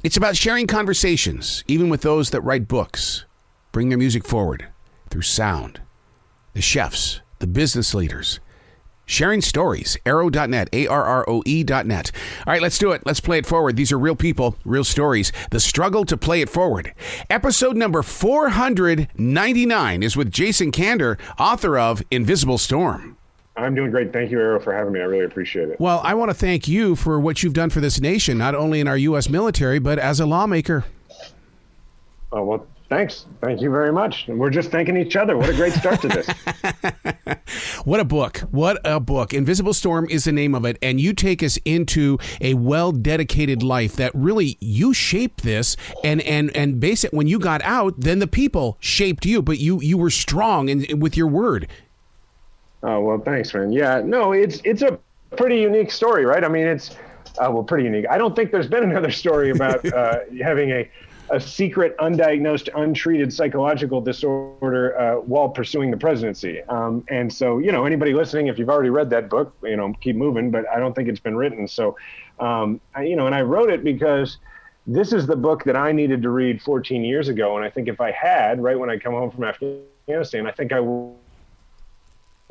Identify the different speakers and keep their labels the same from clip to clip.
Speaker 1: It's about sharing conversations, even with those that write books, bring their music forward through sound. The chefs, the business leaders, sharing stories. Arrow.net, ARROE.net. All right, let's do it. Let's play it forward. These are real people, real stories. The struggle to play it forward. Episode number 499 is with Jason Kander, author of Invisible Storm.
Speaker 2: I'm doing great. Thank you, Arrow, for having me. I really appreciate it.
Speaker 1: Well, I want to thank you for what you've done for this nation, not only in our U.S. military, but as a lawmaker.
Speaker 2: Oh, well, thanks. Thank you very much. And we're just thanking each other. What a great start to this.
Speaker 1: What a book. What a book. Invisible Storm is the name of it. And you take us into a well-dedicated life that really you shaped this. And basically, when you got out, then the people shaped you. But you were strong with your word.
Speaker 2: Oh, well, thanks, man. Yeah, no, it's a pretty unique story, right? I mean, it's, pretty unique. I don't think there's been another story about having a secret, undiagnosed, untreated psychological disorder while pursuing the presidency. And so, anybody listening, if you've already read that book, keep moving, but I don't think it's been written. So, and I wrote it because this is the book that I needed to read 14 years ago. And I think if I had, right when I come home from Afghanistan, I think I would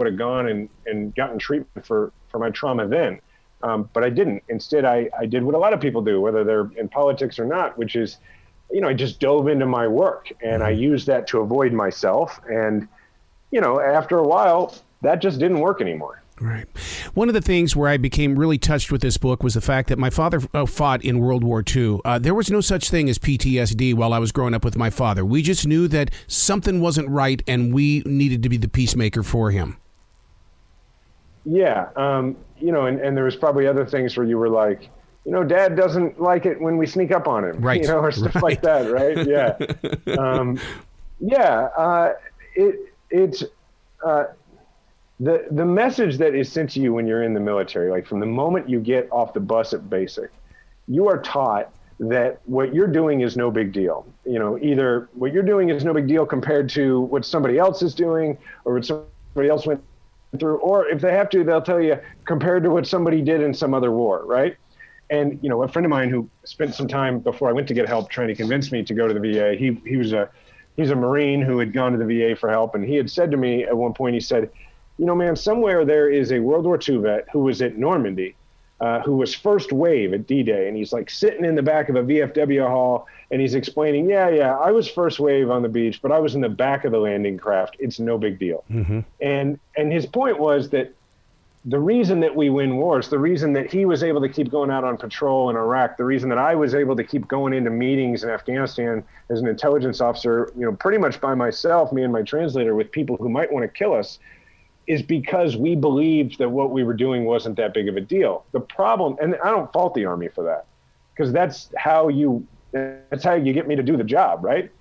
Speaker 2: have gone and gotten treatment for my trauma then. But I didn't. Instead, I did what a lot of people do, whether they're in politics or not, which is, I just dove into my work and I used that to avoid myself. And, after a while, that just didn't work anymore.
Speaker 1: Right. One of the things where I became really touched with this book was the fact that my father fought in World War II. There was no such thing as PTSD while I was growing up with my father. We just knew that something wasn't right and we needed to be the peacemaker for him.
Speaker 2: Yeah. And there was probably other things where you were like, Dad doesn't like it when we sneak up on him,
Speaker 1: right?
Speaker 2: Or stuff like that, right? Yeah. It's the message that is sent to you when you're in the military, like from the moment you get off the bus at basic, you are taught that what you're doing is no big deal. Either what you're doing is no big deal compared to what somebody else is doing or what somebody else went through, or if they have to, they'll tell you compared to what somebody did in some other war, right? And a friend of mine who spent some time before I went to get help trying to convince me to go to the VA, he's a Marine who had gone to the VA for help, and he had said to me at one point, he said, man, somewhere there is a World War II vet who was at Normandy, who was first wave at D-Day, and he's like sitting in the back of a VFW hall, and he's explaining, I was first wave on the beach, but I was in the back of the landing craft. It's no big deal. Mm-hmm. And his point was that the reason that we win wars, the reason that he was able to keep going out on patrol in Iraq, the reason that I was able to keep going into meetings in Afghanistan as an intelligence officer, pretty much by myself, me and my translator, with people who might want to kill us, is because we believed that what we were doing wasn't that big of a deal. The problem, and I don't fault the Army for that, because that's how you get me to do the job, right?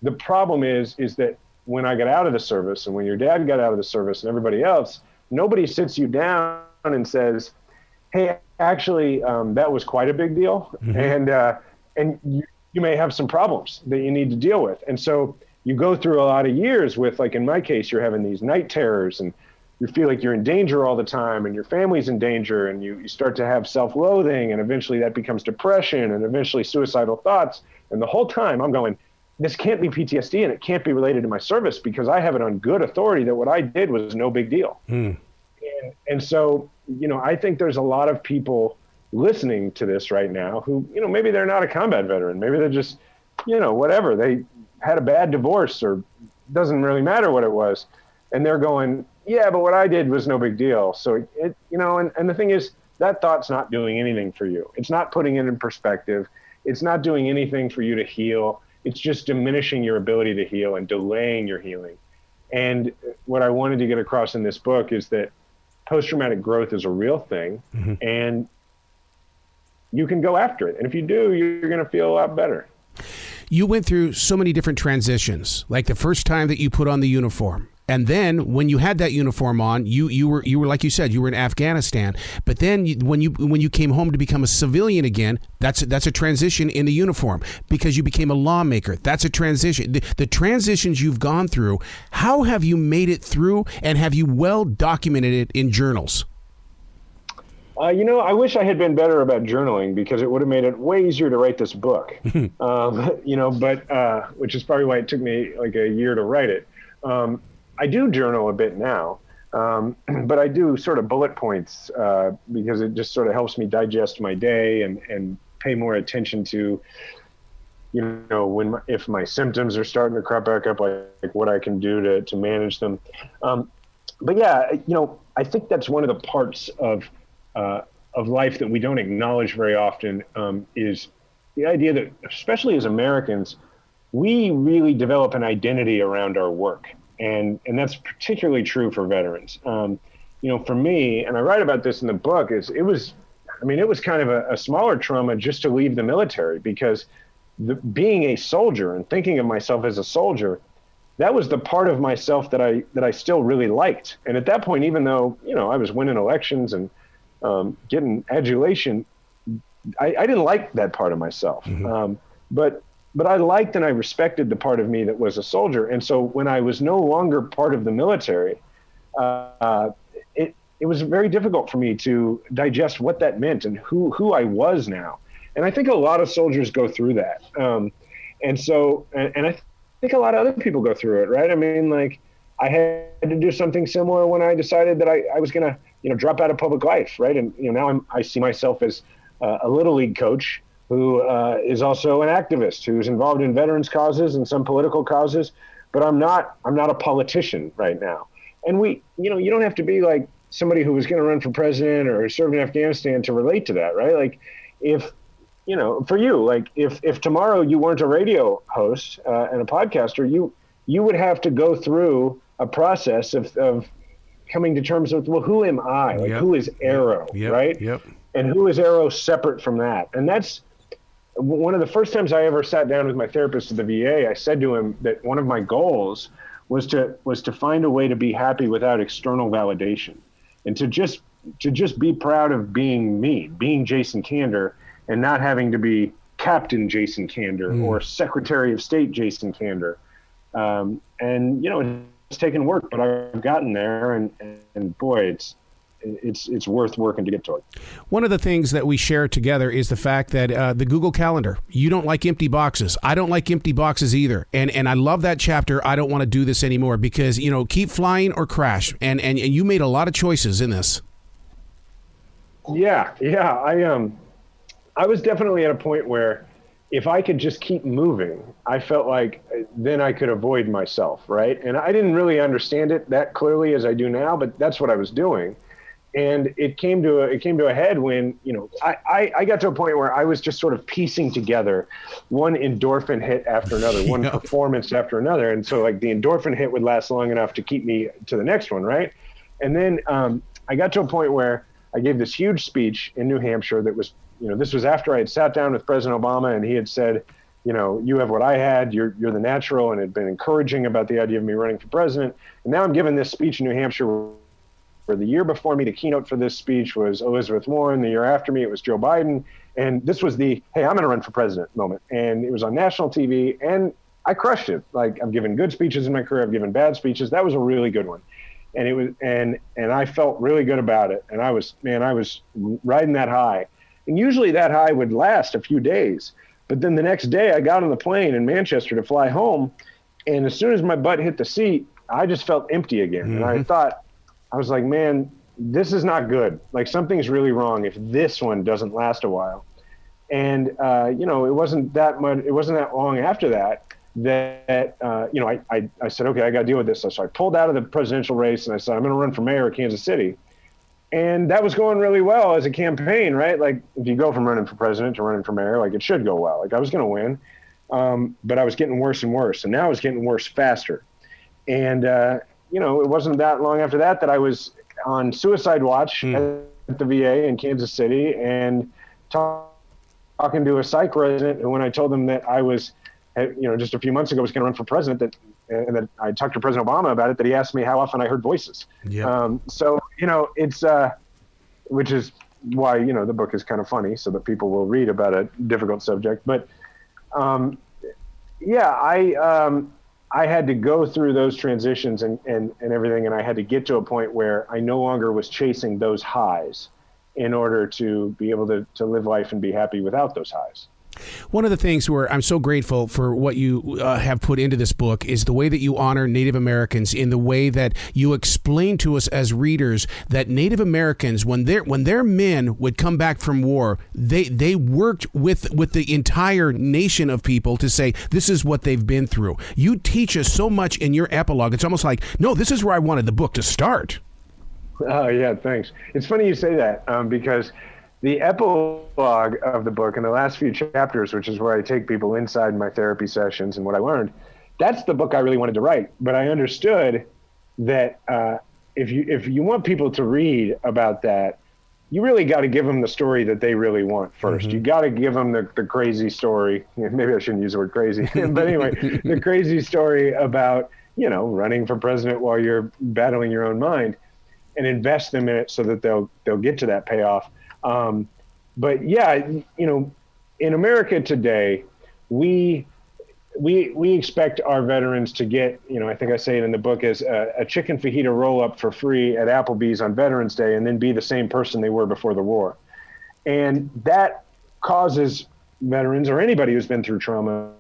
Speaker 2: The problem is that when I got out of the service and when your dad got out of the service and everybody else, nobody sits you down and says, hey, actually, that was quite a big deal. Mm-hmm. And you may have some problems that you need to deal with. And so you go through a lot of years with, like in my case, you're having these night terrors and you feel like you're in danger all the time and your family's in danger and you start to have self-loathing and eventually that becomes depression and eventually suicidal thoughts. And the whole time I'm going, this can't be PTSD and it can't be related to my service because I have it on good authority that what I did was no big deal. Mm. And so, I think there's a lot of people listening to this right now who, maybe they're not a combat veteran. Maybe they're just, whatever. They had a bad divorce or doesn't really matter what it was. And they're going, yeah, but what I did was no big deal. So and the thing is that thought's not doing anything for you. It's not putting it in perspective. It's not doing anything for you to heal. It's just diminishing your ability to heal and delaying your healing. And what I wanted to get across in this book is that post-traumatic growth is a real thing, mm-hmm. and you can go after it. And if you do, you're going to feel a lot better.
Speaker 1: You went through so many different transitions, like the first time that you put on the uniform. And then when you had that uniform on, you were like you said, you were in Afghanistan. But then when you came home to become a civilian again, that's a transition in the uniform because you became a lawmaker. That's a transition. The transitions you've gone through, how have you made it through and have you well documented it in journals?
Speaker 2: I wish I had been better about journaling because it would have made it way easier to write this book. But which is probably why it took me like a year to write it. I do journal a bit now, but I do sort of bullet points because it just sort of helps me digest my day and pay more attention to, if my symptoms are starting to crop back up, like what I can do to manage them. But yeah, I think that's one of the parts of life that we don't acknowledge very often, is the idea that, especially as Americans, we really develop an identity around our work. And that's particularly true for veterans. For me, and I write about this in the book, it was kind of a smaller trauma just to leave the military, because being a soldier and thinking of myself as a soldier, that was the part of myself that I still really liked. And at that point, even though, I was winning elections and getting adulation, I didn't like that part of myself. Mm-hmm. But I liked and I respected the part of me that was a soldier. And so when I was no longer part of the military, it was very difficult for me to digest what that meant and who I was now. And I think a lot of soldiers go through that. And I think a lot of other people go through it, right? I mean, like, I had to do something similar when I decided that I was going to, drop out of public life, right? And, now I see myself as a little league coach who is also an activist, who's involved in veterans causes and some political causes, but I'm not a politician right now. And you don't have to be like somebody who was going to run for president or serve in Afghanistan to relate to that, right? Like, if, for you, like if tomorrow you weren't a radio host and a podcaster, you would have to go through a process of coming to terms with, well, who am I? Like, who is Arrow, right? Yep. And who is Arrow separate from that? And that's one of the first times I ever sat down with my therapist at the VA. I said to him that one of my goals was to find a way to be happy without external validation, and to just be proud of being me, being Jason Kander, and not having to be Captain Jason Kander or Secretary of State Jason Kander. And it's taken work, but I've gotten there, and boy, it's worth working to get to it.
Speaker 1: One of the things that we share together is the fact that the Google Calendar, you don't like empty boxes. I don't like empty boxes either. And I love that chapter. I don't want to do this anymore because, keep flying or crash. And you made a lot of choices in this.
Speaker 2: Yeah. I was definitely at a point where if I could just keep moving, I felt like then I could avoid myself, right? And I didn't really understand it that clearly as I do now, but that's what I was doing. And it came to a head when, I got to a point where I was just sort of piecing together one endorphin hit after another, one performance after another. And so like the endorphin hit would last long enough to keep me to the next one, right? And then I got to a point where I gave this huge speech in New Hampshire that was, this was after I had sat down with President Obama and he had said, you have what I had, you're the natural, and had been encouraging about the idea of me running for president. And now I'm giving this speech in New Hampshire where the year before me, the keynote for this speech was Elizabeth Warren. The year after me, it was Joe Biden. And this was the, hey, I'm going to run for president moment. And it was on national TV and I crushed it. Like, I've given good speeches in my career. I've given bad speeches. That was a really good one. And it was, and I felt really good about it. And I was riding that high. And usually that high would last a few days. But then the next day I got on the plane in Manchester to fly home. And as soon as my butt hit the seat, I just felt empty again. Mm-hmm. And I was like, man, this is not good. Like, something's really wrong if this one doesn't last a while. And, it wasn't that long after that, I said, okay, I got to deal with this. So I pulled out of the presidential race and I said, I'm going to run for mayor of Kansas City. And that was going really well as a campaign, right? Like, if you go from running for president to running for mayor, like, it should go well. Like, I was going to win, but I was getting worse and worse. And now I was getting worse faster. And, it wasn't that long after that I was on suicide watch at the VA in Kansas City and talking to a psych resident who, when I told them that I was, just a few months ago was going to run for president, and that I talked to President Obama about it, that he asked me how often I heard voices. Yeah. It's, which is why, the book is kind of funny so that people will read about a difficult subject. But, I had to go through those transitions and everything. And I had to get to a point where I no longer was chasing those highs. in order to be able to live life and be happy without those highs.
Speaker 1: One of the things where I'm so grateful for what you have put into this book is the way that you honor Native Americans, in the way that you explain to us as readers that Native Americans, when their men would come back from war, they worked with the entire nation of people to say, this is what they've been through. You teach us so much in your epilogue. It's almost like, no, this is where I wanted the book to start.
Speaker 2: Oh, yeah, thanks. It's funny you say that because the epilogue of the book and the last few chapters, which is where I take people inside my therapy sessions and what I learned, that's the book I really wanted to write. But I understood that if you want people to read about that, you really got to give them the story that they really want first. Mm-hmm. You got to give them the crazy story. Maybe I shouldn't use the word crazy, but anyway, the crazy story about, running for president while you're battling your own mind, and invest them in it so that they'll get to that payoff. But yeah, in America today, we expect our veterans to get, I think I say it in the book, as a chicken fajita roll up for free at Applebee's on Veterans Day, and then be the same person they were before the war. And that causes veterans, or anybody who's been through trauma,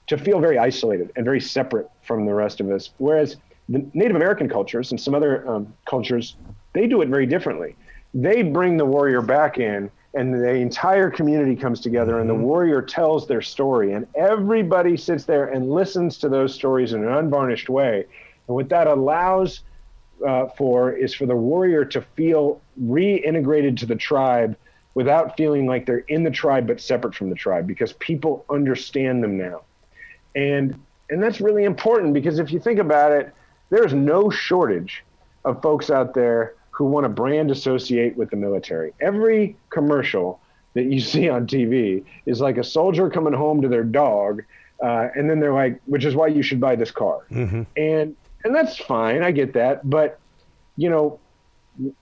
Speaker 2: to feel very isolated and very separate from the rest of us. Whereas the Native American cultures and some other cultures, they do it very differently. They bring the warrior back in, and the entire community comes together, and the warrior tells their story, and everybody sits there and listens to those stories in an unvarnished way. And what that allows is for the warrior to feel reintegrated to the tribe without feeling like they're in the tribe but separate from the tribe, because people understand them now. And that's really important, because if you think about it, there's no shortage of folks out there who want to brand associate with the military. Every commercial that you see on TV is like a soldier coming home to their dog, and then they're like, which is why you should buy this car. Mm-hmm. And that's fine, I get that, but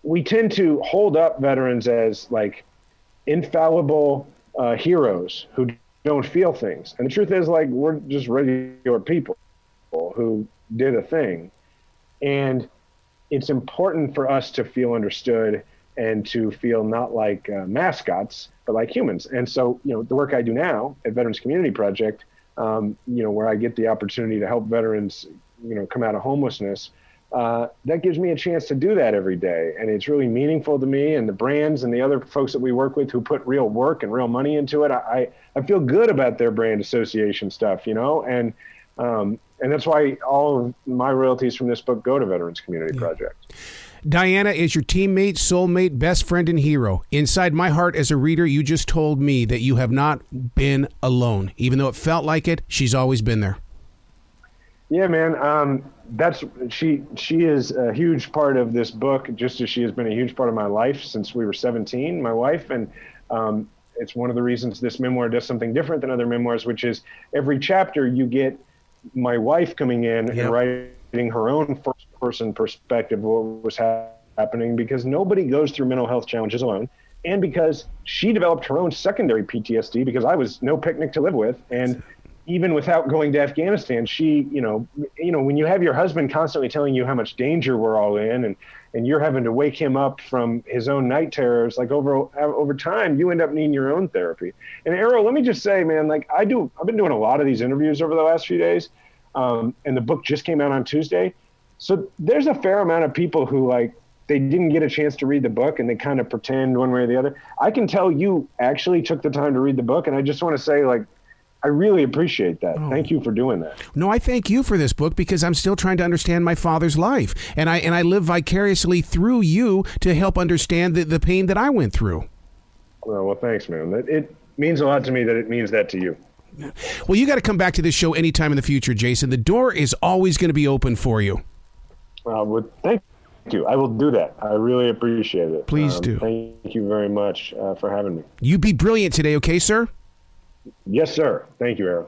Speaker 2: we tend to hold up veterans as like infallible heroes who don't feel things. And the truth is, like, we're just regular people who did a thing. And it's important for us to feel understood and to feel not like mascots, but like humans. And so, the work I do now at Veterans Community Project, where I get the opportunity to help veterans, come out of homelessness, that gives me a chance to do that every day. And it's really meaningful to me, and the brands and the other folks that we work with who put real work and real money into it. I feel good about their brand association stuff, and that's why all of my royalties from this book go to Veterans Community Project.
Speaker 1: Diana is your teammate, soulmate, best friend, and hero. Inside my heart as a reader, you just told me that you have not been alone. Even though it felt like it, she's always been there.
Speaker 2: Yeah, man. She is a huge part of this book, just as she has been a huge part of my life since we were 17, my wife. And it's one of the reasons this memoir does something different than other memoirs, which is every chapter you get my wife coming in and writing her own first-person perspective of what was happening, because nobody goes through mental health challenges alone, and because she developed her own secondary PTSD, because I was no picnic to live with. And even without going to Afghanistan, she, when you have your husband constantly telling you how much danger we're all in, and you're having to wake him up from his own night terrors, like over time, you end up needing your own therapy. And Arrow, let me just say, man, like I've been doing a lot of these interviews over the last few days, and the book just came out on Tuesday. So there's a fair amount of people who they didn't get a chance to read the book, and they kind of pretend one way or the other. I can tell you actually took the time to read the book, and I just want to say, I really appreciate that. Oh. Thank you for doing that.
Speaker 1: No, I thank you for this book, because I'm still trying to understand my father's life. And I live vicariously through you to help understand the pain that I went through.
Speaker 2: Well, thanks, man. It means a lot to me that it means that to you.
Speaker 1: Well, you got to come back to this show anytime in the future, Jason. The door is always going to be open for you.
Speaker 2: Well, thank you. I will do that. I really appreciate it.
Speaker 1: Please do.
Speaker 2: Thank you very much for having me.
Speaker 1: You be brilliant today, okay, sir?
Speaker 2: Yes, sir. Thank you, Aaron.